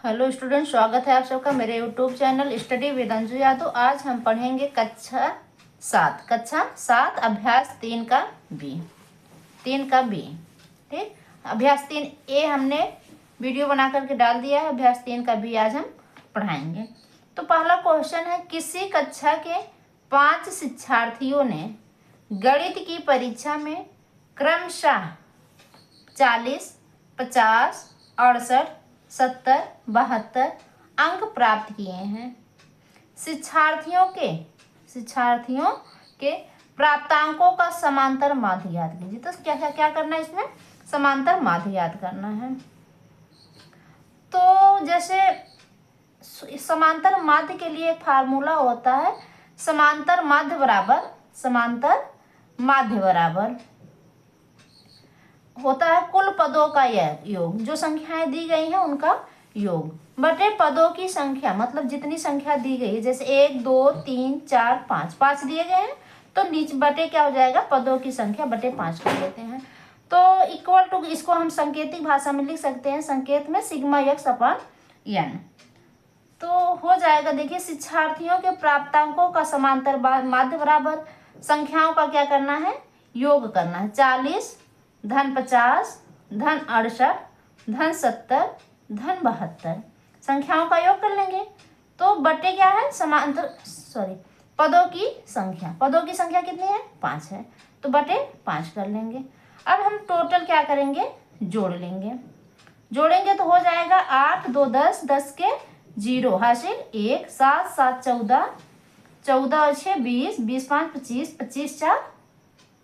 Hello student, स्वागत है आप सबका मेरे YouTube channel study with Anju Yadav. आज हम पढ़ेंगे कक्षा 7 अभ्यास 3 का बी। ठीक, अभ्यास 3 ए हमने वीडियो बना करके डाल दिया है। अभ्यास 3 का बी आज हम पढ़ाएंगे। तो पहला क्वेश्चन है, किसी कक्षा के 5 शिक्षार्थियों ने गणित की परीक्षा में क्रमशः 40, 50, 68, 70, 72 अंक प्राप्त किए हैं। शिक्षार्थियों के प्राप्तांकों का समांतर माध्य याद कीजिए। तो क्या करना है, इसमें समांतर माध्य याद करना है। तो जैसे समांतर माध्य के लिए एक फार्मूला होता है, समांतर माध्य बराबर होता है कुल पदों का योग, जो संख्याएं दी गई हैं उनका योग बटे पदों की संख्या, मतलब जितनी संख्या दी गई है, जैसे 1 2 3 4 5 दिए गए हैं तो नीचे बटे क्या हो जाएगा, पदों की संख्या बटे 5 कर लेते हैं। तो इक्वल टू, इसको हम सांकेतिक भाषा में लिख सकते हैं, संकेत में सिग्मा x अपॉन n। तो हो जाएगा, देखिए शिक्षार्थियों के प्राप्तांकों का समांतर माध्य बराबर संख्याओं का क्या करना है, योग करना है। 40 धन 50 धन 68 धन 70 धन 72 संख्याओं का योग कर लेंगे। तो बटे क्या है, पदों की संख्या कितनी है, 5 है, तो बटे 5 कर लेंगे। अब हम टोटल क्या करेंगे, जोड़ेंगे तो हो जाएगा 8 2 10, 10 के 0 हासिल 1, 7 7 14, 14 और 6 20, 20 5 25, 25 4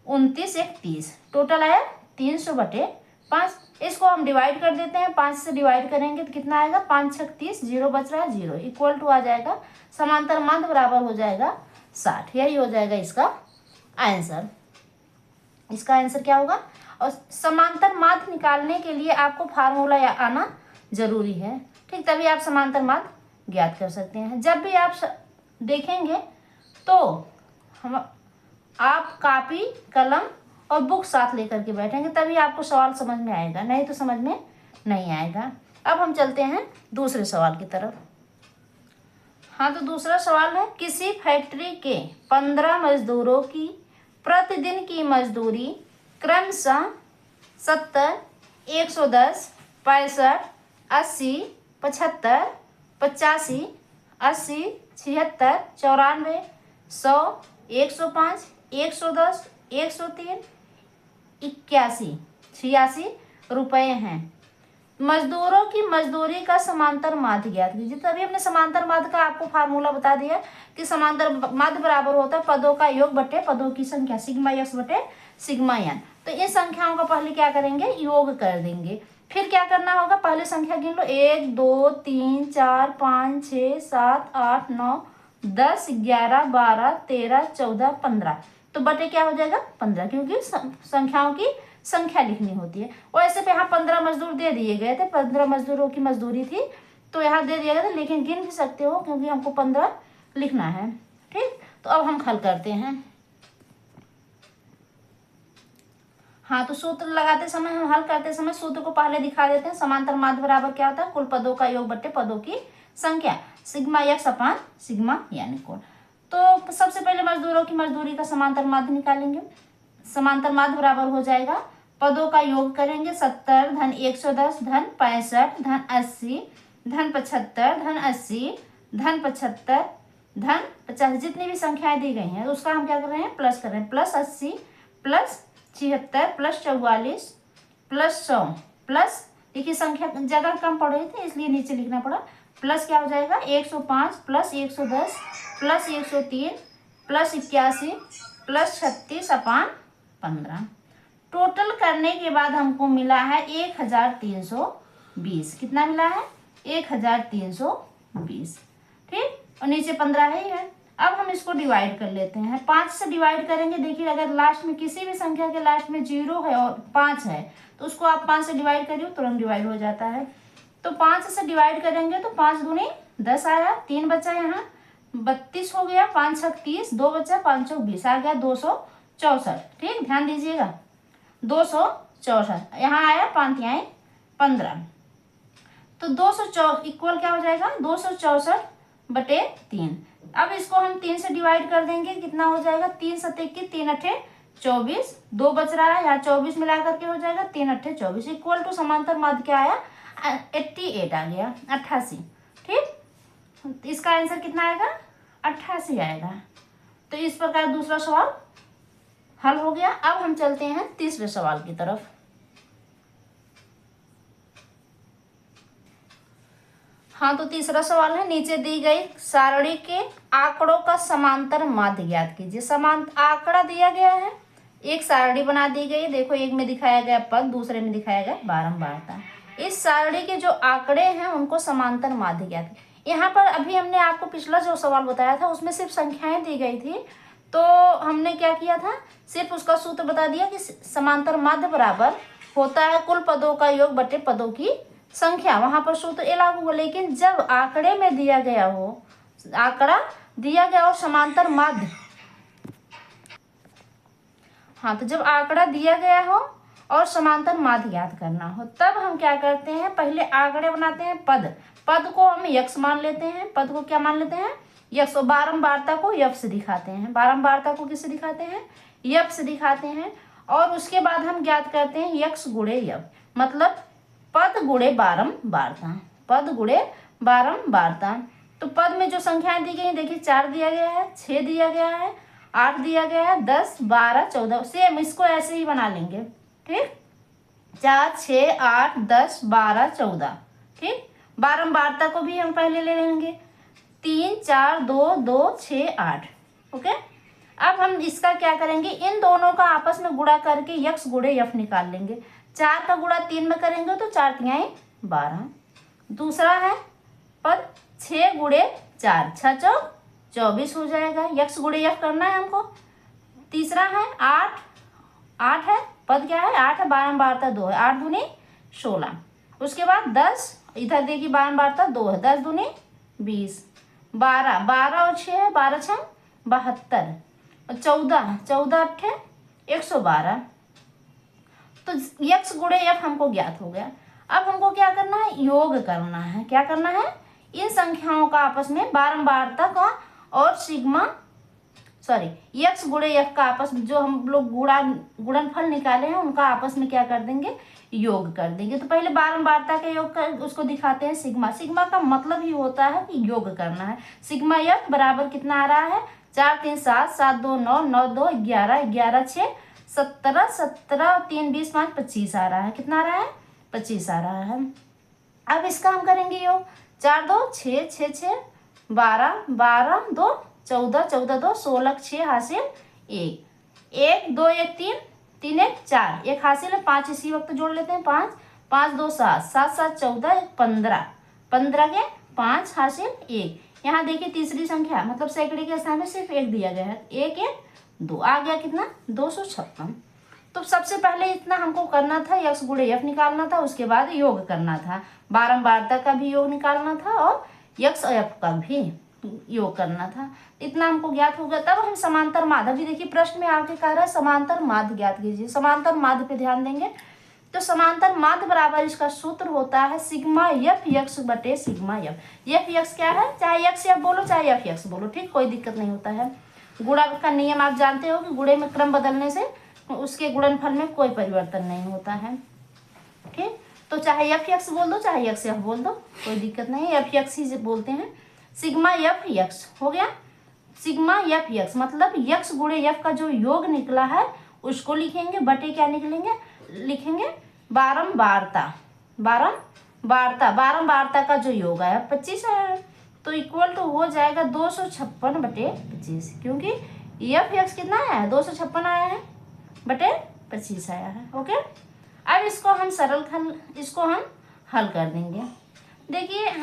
29, 1 30, टोटल आया 300 बटे 5। इसको हम डिवाइड कर देते हैं, 5 से डिवाइड करेंगे तो कितना आएगा, 5 6 30, 0 बच रहा है 0, इक्वल टू आ जाएगा समांतर माध्य बराबर हो जाएगा 60। यही हो जाएगा इसका आंसर। इसका आंसर क्या होगा। और समांतर माध्य निकालने के लिए आपको फार्मूला आना जरूरी है, ठीक, तभी आप समांतर माध्य ज्ञात कर सकते हैं। जब भी आप देखेंगे तो आप कापी कलम और बुक साथ लेकर के बैठेंगे, तभी आपको सवाल समझ में आएगा, नहीं तो समझ में नहीं आएगा। अब हम चलते हैं दूसरे सवाल की तरफ। हाँ, तो दूसरा सवाल है, किसी फैक्ट्री के 15 मजदूरों की प्रतिदिन की मजदूरी क्रमशः 70, 110, 65, 80, 75, 85, 80, 76, 94, 100, 105, 110, 103, 81, 86 रुपये हैं। मजदूरों की मजदूरी का समांतर माध्य ज्ञात कीजिए। तभी हमने समांतर माध्य का आपको फार्मूला बता दिया कि समांतर माध्य बराबर होता है पदों का योग बटे पदों की संख्या, सिग्मा x बटे सिग्मा n। तो इन संख्याओं का पहले क्या करेंगे, योग कर देंगे। फिर क्या करना होगा, पहले संख्या गिन लो, 1 2 3 4 5 6 7 8 9 10 11 12 13 14 15, तो बटे क्या हो जाएगा 15, क्योंकि संख्याओं की संख्या लिखनी होती है। वैसे पे यहाँ 15 मजदूर दे दिए गए थे, 15 मजदूरों की मजदूरी थी, तो यहाँ दे दिया गया था, लेकिन गिन भी सकते हो क्योंकि हमको 15 लिखना है। ठीक, तो अब हम हल करते हैं। हाँ, तो सूत्र लगाते समय, हम हल करते समय सूत्र को पहले दिखा देते हैं। समांतर माध्य बराबर क्या होता है, कुल पदों का योग बट्टे पदों की संख्या, सिग्मा x अपॉन सिग्मा यानी कोण। तो सबसे पहले मजदूरों की मजदूरी का समांतर माध्य निकालेंगे। समांतर माध्य बराबर हो जाएगा, पदों का योग करेंगे, 70 धन 110 धन 65 धन 80 धन 75 धन 80 धन 75 धन 50, जितनी भी संख्याएं दी गई हैं उसका हम क्या कर रहे हैं, प्लस कर रहे हैं। Plus 80 plus 76 plus 44 plus 100 plus, देखिए संख्या जगह कम पड़ रही थी इसलिए नीचे लिखना पड़ा, प्लस क्या हो जाएगा 105 plus 110 plus 103 plus 81 plus 36 upon 15। Total करने के बाद हमको मिला है 1320। कितना मिला है, 1320। ठीक, और नीचे 15 है ही है। अब हम इसको डिवाइड कर लेते हैं, 5 से डिवाइड करेंगे। देखिए अगर लास्ट में किसी भी संख्या के लास्ट में 0 है और 5 है तो उसको आप 5 से डिवाइड करिए, तुरंत डिवाइड हो जाता है। तो 5 से डिवाइड करेंगे तो 5 दूनी 10 आया, 3 बचा यहाँ 32 हो गया, 5 6 30, 2 बचा, 5 चौक 20 आ गया 264। ठीक, ध्यान दीजिएगा 264, यहाँ आया 5 15। तो 264 इक्वल क्या हो जाएगा 264/3। अब इसको हम 3 से डिवाइड कर देंगे, कितना हो जाएगा 3 सत्ते की 3 अट्ठे 24, 2 बच रहा है, यहाँ 24 मिला करके हो जाएगा 3 अट्ठे 24 इक्वल टू समांतर माध्य क्या आया 88 आ गया 88। ठीक, इसका आंसर कितना आएगा 88 आएगा। तो इस प्रकार दूसरा सवाल हल हो गया। अब हम चलते हैं तीसरे सवाल की तरफ। हाँ, तो तीसरा सवाल है, नीचे दी गई सारणी के आंकड़ों का समांतर माध्य ज्ञात कीजिए। समांतर आंकड़ा दिया गया है, एक सारणी बना दी गई, देखो एक में दिखाया गया पद, दूसरे में दिखाया गया बारंबारता। इस सारणी के जो आंकड़े हैं उनको समांतर माध्य ज्ञात। यहाँ पर अभी हमने आपको पिछला जो सवाल बताया था उसमें सिर्फ संख्याएं दी गई थी, तो हमने क्या किया था, सिर्फ उसका सूत्र बता दिया कि समांतर माध्य बराबर होता है कुल पदों का योग बटे पदों की संख्या, वहां पर सूत्र ए लागू हो। लेकिन जब आंकड़े में दिया गया हो, आंकड़ा दिया गया और समांतर माध्य, हाँ, तो जब आंकड़ा दिया गया हो और समांतर माध्य ज्ञात करना हो तब हम क्या करते हैं, पहले आंकड़े बनाते हैं। पद को हम यक्स मान लेते हैं, पद को क्या मान लेते हैं यक्स। और बारंबारता को यफ से दिखाते हैं, बारंबारता को किससे दिखाते हैं यफ से दिखाते हैं। और उसके बाद हम ज्ञात करते हैं यक्स गुणे यफ, मतलब पद गुणे बारंबारता, पद गुणे बारंबारता। तो पद में जो संख्याएं दी गई हैं, देखिए 4 दिया गया है, 6 दिया गया है, 8 दिया गया है, 10 12 14, सेम इसको ऐसे ही बना लेंगे। ठीक, 4 6 8 10 12 14। ठीक, बारंबारता को भी हम पहले ले लेंगे, 3 4 2 2 6 8। ओके, अब हम इसका क्या करेंगे, इन दोनों का आपस में गुणा करके यक्स गुणे यफ निकाल लेंगे। 4 का गुणा 3 में करेंगे तो 4 तिहाई 12। दूसरा है पद 6 गुणे 4 6 चौक 24 हो जाएगा, यक्स गुणे यफ करना है हमको। तीसरा है 8 है, पद क्या है 8 है, बारंबारता 2 है, 8 दूनी 16। उसके बाद 10, इधर देखिए बारंबारता 2 है, 10 दूनी 20, 12 और 6 है, 12 6 72, और 14 अट्ठे 112। तो यक्स गुणे यफ हमको ज्ञात हो गया। अब हमको क्या करना है, योग करना है। क्या करना है, इन संख्याओं का आपस में बारंबारता का और यक्स गुणे यफ का आपस में जो हम लोग गुणनफल निकाले हैं उनका आपस में क्या कर देंगे, योग कर देंगे। तो पहले बारंबारता के योग का उसको दिखाते हैं सिग्मा। सिग्मा का मतलब ही होता है कि योग करना है। सिग्मा यफ बराबर कितना आ रहा है 4 3 7 7 2 9 9 2 11 11 6 17 17 3 20 5 25 आ रहा है। कितना आ रहा है 25 आ रहा है। अब इसका हम करेंगे योग, 4 2 6 6 6 12 12 2 14 14 2 16 6 हासिल 1 1 2 1 3 3 1 4 1 हासिल है 5, इसी वक्त जोड़ लेते हैं 5 5 2 7 7 7 14 15 15 के 5 हासिल 1। यहाँ देखिए तीसरी संख्या मतलब सैकड़े के स्थान में सिर्फ 1 दिया गया है, 1 1 2 आ गया, कितना 256। तो सबसे पहले इतना हमको करना था, यक्स गुणे यफ निकालना था, उसके बाद योग करना था, बारंबारता का भी योग निकालना था और यक्स यफ का भी योग करना था। इतना हमको ज्ञात हो गया। तब हम समांतर माध्य, अभी देखिए प्रश्न में आके कह रहा है समांतर माध्य ज्ञात कीजिए। समांतर माध्य पे ध्यान देंगे तो समांतर माध्य बराबर इसका सूत्र होता है सिग्मा यफ यक्स बटे सिग्मा यफ। यफ यक्स क्या है, चाहे यक्स यफ बोलो चाहे यफ यक्स बोलो, ठीक, कोई दिक्कत नहीं होता है। गुणा का नियम आप जानते हो कि गुणे में क्रम बदलने से उसके गुणनफल में कोई परिवर्तन नहीं होता है। ठीक, तो चाहे एफ एक्स बोल दो चाहे एक्स एफ बोल दो, कोई दिक्कत नहीं, एफ एक्स ही बोलते हैं। सिग्मा एफ एक्स हो गया, सिग्मा एफ एक्स मतलब यक्स गुणे एफ का जो योग निकला है उसको लिखेंगे, बटे क्या निकलेंगे, लिखेंगे बारंबारता, बारंबारता का जो योग है 25 है, तो इक्वल टू हो जाएगा 256/25, क्योंकि एफ एक्स कितना आया है 256 आया है बटे 25 आया है। ओके, अब इसको हम हल कर देंगे। देखिए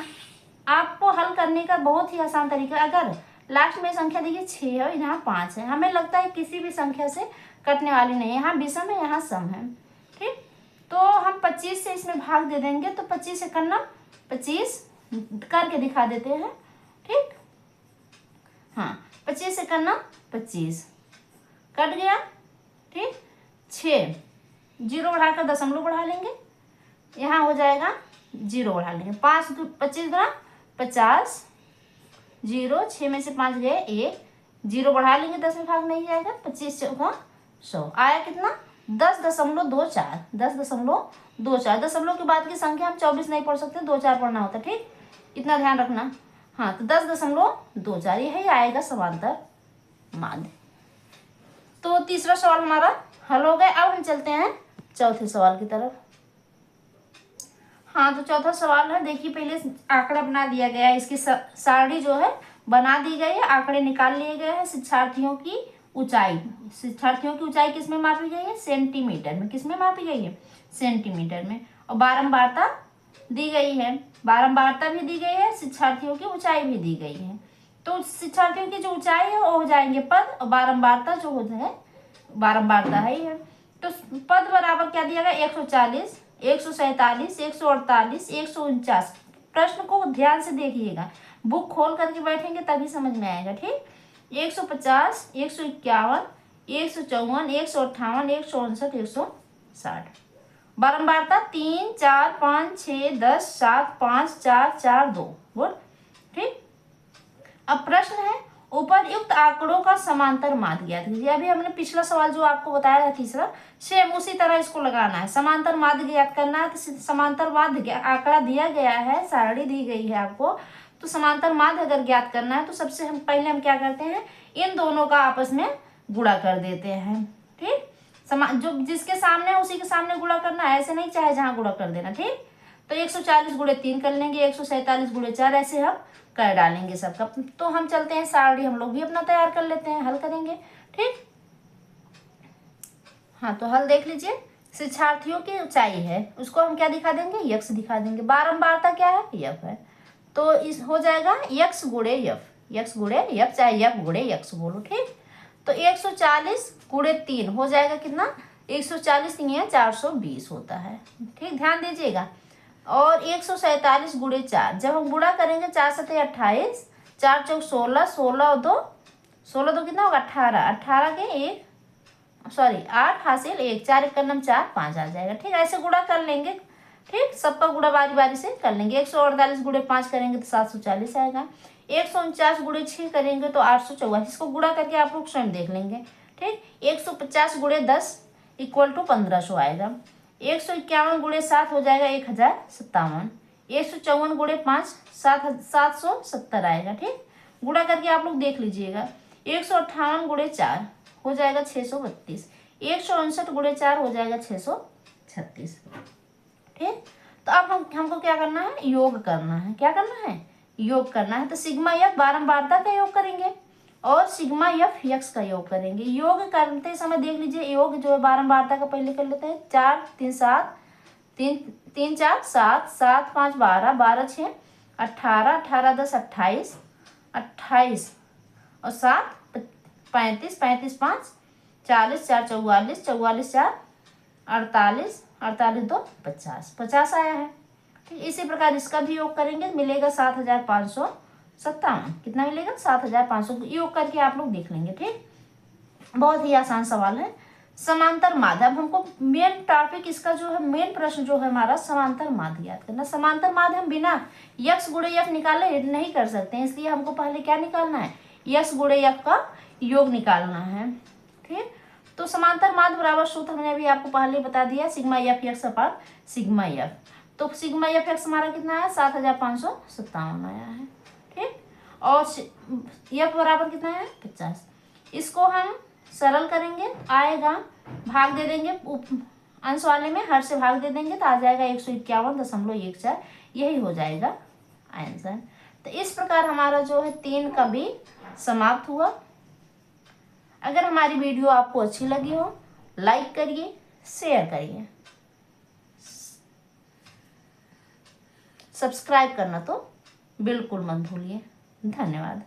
आपको हल करने का बहुत ही आसान तरीका, अगर लास्ट में संख्या देखिए 6 है और यहाँ 5 है, हमें लगता है किसी भी संख्या से कटने वाली नहीं है, यहाँ विषम है यहाँ सम है, ठीक, तो हम 25 से इसमें भाग दे देंगे, तो 25 से करना 25 करके दिखा देते हैं, ठीक, हाँ 25 से करना 25 कट गया, ठीक, 6 जीरो बढ़ाकर दशमलव बढ़ा लेंगे, यहाँ हो जाएगा जीरो बढ़ा लेंगे, 5 25 गुना 50, जीरो 6 में से 5 गए 1, जीरो बढ़ा लेंगे 10 में भाग नहीं जाएगा, 25 चौका 100 आया कितना 10.24, 10.24। दशमलव के बाद की संख्या हम 24 नहीं पढ़ सकते, 2-4 पढ़ना होता, ठीक, इतना ध्यान रखना। हाँ तो 10.24 यही आएगा समांतर माध्य। तो तीसरा सवाल हमारा हल हो गया। अब हम चलते हैं चौथे सवाल की तरफ। हाँ तो चौथा सवाल है, देखिए पहले आंकड़ा बना दिया गया है, इसकी सारणी जो है बना दी गई है, आंकड़े निकाल लिए गए हैं। शिक्षार्थियों की ऊंचाई किस में मापी गई है, सेंटीमीटर में। किस में मापी गई है, सेंटीमीटर में। और बारंबारता दी गई है, बारंबारता भी दी गई है, शिक्षार्थियों की ऊंचाई भी दी गई है। तो शिक्षार्थियों की जो ऊंचाई है वो हो जाएंगे पद, और बारंबारता जो होता है बारंबारता ही है। तो पद बराबर क्या दिया गया, 140, 147, 148, 149। प्रश्न को ध्यान से देखिएगा, बुक खोल करके बैठेंगे तभी समझ में आएगा, ठीक। 150, 151, 154, 158, 159, 160। बारंबारता 3, 4, 5, 6, 10, 7, 5, 4, 4, 2। गुड, ठीक। अब प्रश्न है, उपरयुक्त आंकड़ों का समांतर माध्य ज्ञात कीजिए। अभी हमने पिछला सवाल जो आपको बताया था तीसरा, सेम उसी तरह इसको लगाना है। समांतर माध्य ज्ञात करना है, तो समांतर माध्य आंकड़ा दिया गया है, सारणी दी गई है आपको। तो समांतर माध्य अगर ज्ञात करना है तो सबसे हम पहले क्या करते हैं, इन दोनों का आपस में गुणा कर देते हैं, ठीक। जो जिसके सामने है उसी के सामने गुणा करना है, ऐसे नहीं चाहे जहां गुणा कर देना, ठीक। तो 140 गुणे 3 कर लेंगे, 147 गुणे 4, ऐसे हम कर डालेंगे सबका। तो हम चलते हैं सारणी हम लोग भी अपना तैयार कर लेते हैं, हल करेंगे, ठीक। हाँ तो हल देख लीजिए, शिक्षार्थियों की ऊंचाई है उसको हम क्या दिखा देंगे, यक्स दिखा देंगे। बारंबारता क्या है, यफ है, तो इस हो जाएगा यक्स गुणे यफ, यक्स गुणे यफ, चाहे यफ गुणे यक्स बोलो, ठीक। तो 140 गुणे 3 हो जाएगा कितना, 140 3 है 420 होता है, ठीक, ध्यान दीजिएगा। और 147 गुणे 4 जब हम गुणा करेंगे, 4 7 28, 4 चौक 16, 16 2 कितना होगा 18, 18 के 8 हासिल 1, 4 1 9 4 5 आ जाएगा, ठीक। ऐसे गुणा कर लेंगे, ठीक, सबका गुणा बारी बारी से कर लेंगे। 148 गुणे 5 करेंगे तो 740 आएगा, 149 गुणे 6 करेंगे तो 844। इसको गुणा करके आप लोग स्वयं देख लेंगे, ठीक। 150 गुणे 10 इक्वल टू 1500 आएगा। 151 गुणे 7 हो जाएगा 1057। 154 गुणे 5 770 आएगा, ठीक। गुणा करके आप लोग देख लीजिएगा। 158 गुणे 4 हो जाएगा 632। 159 गुणे 4 हो जाएगा 636, ठीक। तो अब हमको क्या करना है, योग करना है। क्या करना है, योग करना है। तो सिग्मा एफ बारंबारता का योग करेंगे और सिग्मा एफ यक्स का योग करेंगे। योग करते समय देख लीजिए, योग जो है बारंबारता का पहले कर लेते हैं। 4 3 7, 3 4 7, 7 5 12, 12 6 18, 18 10 28, 28 और 7 35, 35 5 40, 4 44, 44 4 48, 48 2 50, 50 आया है, ठीक। इसी प्रकार इसका भी योग करेंगे, मिलेगा 7557। कितना मिलेगा, 7500। योग करके आप लोग देख लेंगे, ठीक। बहुत ही आसान सवाल है। समांतर माध्य, अब हमको मेन टॉपिक इसका जो है, मेन प्रश्न जो है हमारा समांतर माध्य याद करना। समांतर माध्य हम बिना यक्स गुणे यफ निकाले नहीं कर सकते हैं, इसलिए हमको पहले क्या निकालना है, यक्स गुणे यफ का योग निकालना है, ठीक। तो समांतर माध्य बराबर सूत्र हमने अभी आपको पहले बता दिया, सिग्मा एफ यक्स अपान सिग्मा एफ। तो सिग्मा एफ एक्स हमारा कितना है, 7557 आया है, ठीक। और एफ बराबर कितना है, 50। इसको हम सरल करेंगे, आएगा भाग दे देंगे, अंश वाले में हर से भाग दे देंगे तो आ जाएगा 151.14, यही हो जाएगा आंसर। तो इस प्रकार हमारा जो है 3 का भी समाप्त हुआ। अगर हमारी वीडियो आपको अच्छी लगी हो, लाइक करिए, शेयर करिए, सब्सक्राइब करना तो बिल्कुल मत भूलिए। धन्यवाद।